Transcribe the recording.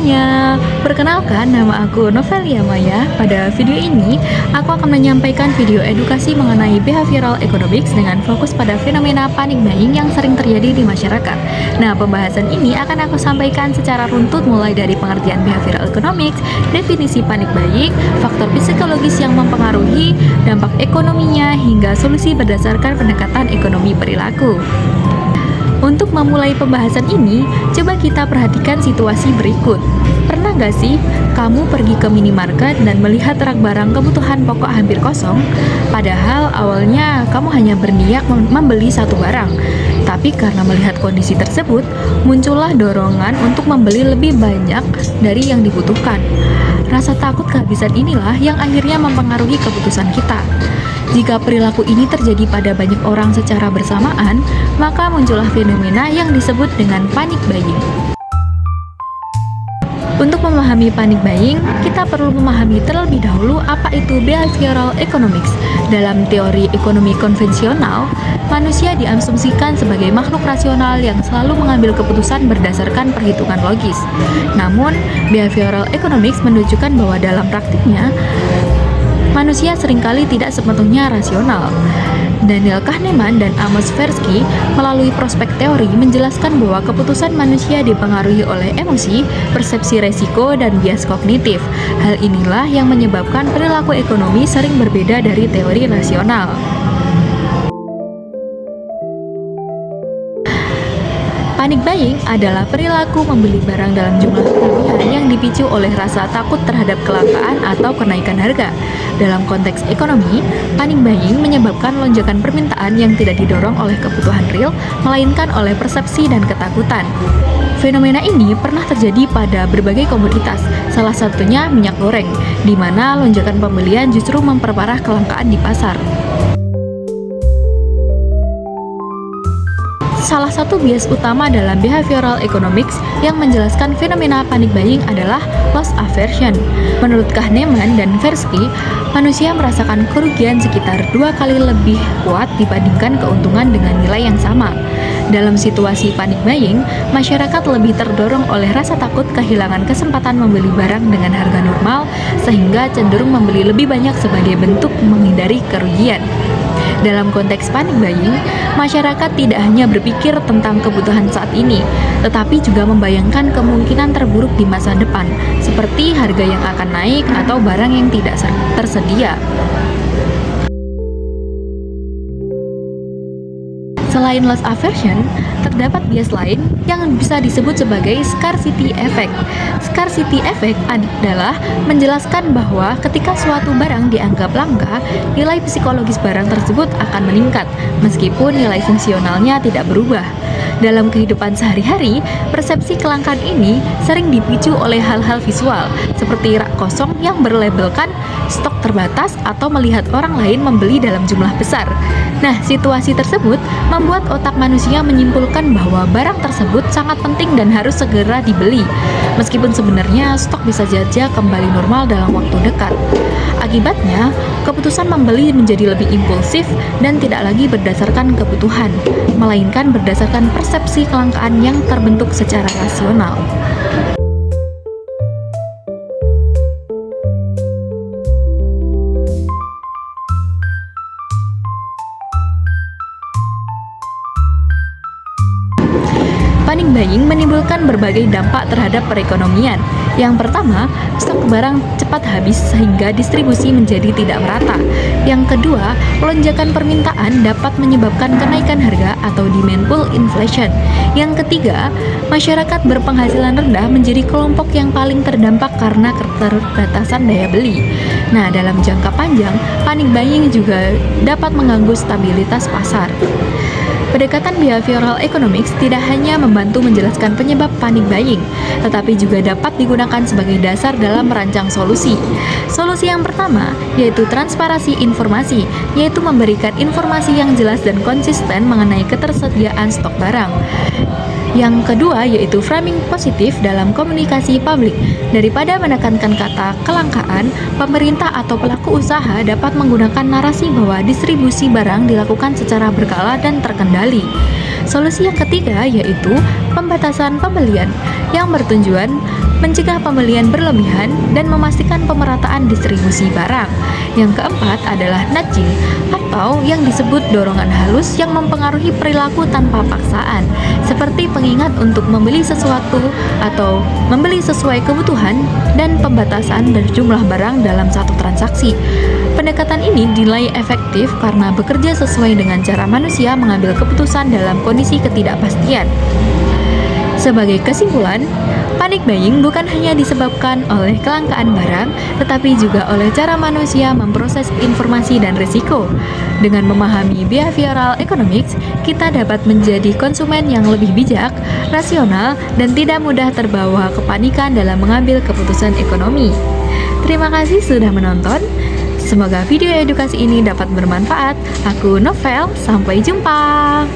semuanya, perkenalkan nama aku Novelia Maya. Pada video ini, aku akan menyampaikan video edukasi mengenai behavioral economics dengan fokus pada fenomena panic buying yang sering terjadi di masyarakat. Nah, pembahasan ini akan aku sampaikan secara runtut mulai dari pengertian behavioral economics, definisi panic buying, faktor psikologis yang mempengaruhi, dampak ekonominya, hingga solusi berdasarkan pendekatan ekonomi perilaku. Untuk memulai pembahasan ini, coba kita perhatikan situasi berikut. Pernah nggak sih kamu pergi ke minimarket dan melihat rak barang kebutuhan pokok hampir kosong? Padahal awalnya kamu hanya berniat membeli satu barang. Tapi karena melihat kondisi tersebut, muncullah dorongan untuk membeli lebih banyak dari yang dibutuhkan. Rasa takut kehabisan inilah yang akhirnya mempengaruhi keputusan kita. Jika perilaku ini terjadi pada banyak orang secara bersamaan, maka muncullah fenomena yang disebut dengan panic buying. Untuk memahami panic buying, kita perlu memahami terlebih dahulu apa itu behavioral economics. Dalam teori ekonomi konvensional, manusia diasumsikan sebagai makhluk rasional yang selalu mengambil keputusan berdasarkan perhitungan logis. Namun, behavioral economics menunjukkan bahwa dalam praktiknya, manusia seringkali tidak sepenuhnya rasional. Daniel Kahneman dan Amos Tversky melalui prospek teori menjelaskan bahwa keputusan manusia dipengaruhi oleh emosi, persepsi resiko, dan bias kognitif. Hal inilah yang menyebabkan perilaku ekonomi sering berbeda dari teori rasional. Panic buying adalah perilaku membeli barang dalam jumlah berlebihan yang dipicu oleh rasa takut terhadap kelangkaan atau kenaikan harga. Dalam konteks ekonomi, panic buying menyebabkan lonjakan permintaan yang tidak didorong oleh kebutuhan real, melainkan oleh persepsi dan ketakutan. Fenomena ini pernah terjadi pada berbagai komoditas, salah satunya minyak goreng, di mana lonjakan pembelian justru memperparah kelangkaan di pasar. Salah satu bias utama dalam behavioral economics yang menjelaskan fenomena panic buying adalah loss aversion. Menurut Kahneman dan Tversky, manusia merasakan kerugian sekitar 2 kali lebih kuat dibandingkan keuntungan dengan nilai yang sama. Dalam situasi panic buying, masyarakat lebih terdorong oleh rasa takut kehilangan kesempatan membeli barang dengan harga normal, sehingga cenderung membeli lebih banyak sebagai bentuk menghindari kerugian. Dalam konteks panic buying, masyarakat tidak hanya berpikir tentang kebutuhan saat ini, tetapi juga membayangkan kemungkinan terburuk di masa depan, seperti harga yang akan naik atau barang yang tidak tersedia. Selain loss aversion, terdapat bias lain yang bisa disebut sebagai scarcity effect. Scarcity effect adalah menjelaskan bahwa ketika suatu barang dianggap langka, nilai psikologis barang tersebut akan meningkat, meskipun nilai fungsionalnya tidak berubah. Dalam kehidupan sehari-hari, persepsi kelangkaan ini sering dipicu oleh hal-hal visual, seperti rak kosong yang berlabelkan stok terbatas atau melihat orang lain membeli dalam jumlah besar. Nah, situasi tersebut membuat otak manusia menyimpulkan bahwa barang tersebut sangat penting dan harus segera dibeli, meskipun sebenarnya stok bisa saja kembali normal dalam waktu dekat. Akibatnya, keputusan membeli menjadi lebih impulsif dan tidak lagi berdasarkan kebutuhan, melainkan berdasarkan persepsi kelangkaan yang terbentuk secara rasional. Panic buying menimbulkan berbagai dampak terhadap perekonomian. Yang pertama, stok barang cepat habis sehingga distribusi menjadi tidak merata. Yang kedua, lonjakan permintaan dapat menyebabkan kenaikan harga atau demand pull inflation. Yang ketiga, masyarakat berpenghasilan rendah menjadi kelompok yang paling terdampak karena keterbatasan daya beli. Nah, dalam jangka panjang, panic buying juga dapat mengganggu stabilitas pasar. Pendekatan behavioral economics tidak hanya membantu menjelaskan penyebab panic buying, tetapi juga dapat digunakan sebagai dasar dalam merancang solusi. Solusi yang pertama yaitu transparansi informasi, yaitu memberikan informasi yang jelas dan konsisten mengenai ketersediaan stok barang. Yang kedua yaitu framing positif dalam komunikasi publik. Daripada menekankan kata kelangkaan, pemerintah atau pelaku usaha dapat menggunakan narasi bahwa distribusi barang dilakukan secara berkala dan terkendali. Solusi yang ketiga yaitu pembatasan pembelian yang bertujuan mencegah pembelian berlebihan, dan memastikan pemerataan distribusi barang. Yang keempat adalah nudging, atau yang disebut dorongan halus yang mempengaruhi perilaku tanpa paksaan, seperti pengingat untuk membeli sesuatu atau membeli sesuai kebutuhan dan pembatasan dari jumlah barang dalam satu transaksi. Pendekatan ini dinilai efektif karena bekerja sesuai dengan cara manusia mengambil keputusan dalam kondisi ketidakpastian. Sebagai kesimpulan, panic buying bukan hanya disebabkan oleh kelangkaan barang, tetapi juga oleh cara manusia memproses informasi dan risiko. Dengan memahami behavioral economics, kita dapat menjadi konsumen yang lebih bijak, rasional, dan tidak mudah terbawa kepanikan dalam mengambil keputusan ekonomi. Terima kasih sudah menonton. Semoga video edukasi ini dapat bermanfaat. Aku Novel, sampai jumpa.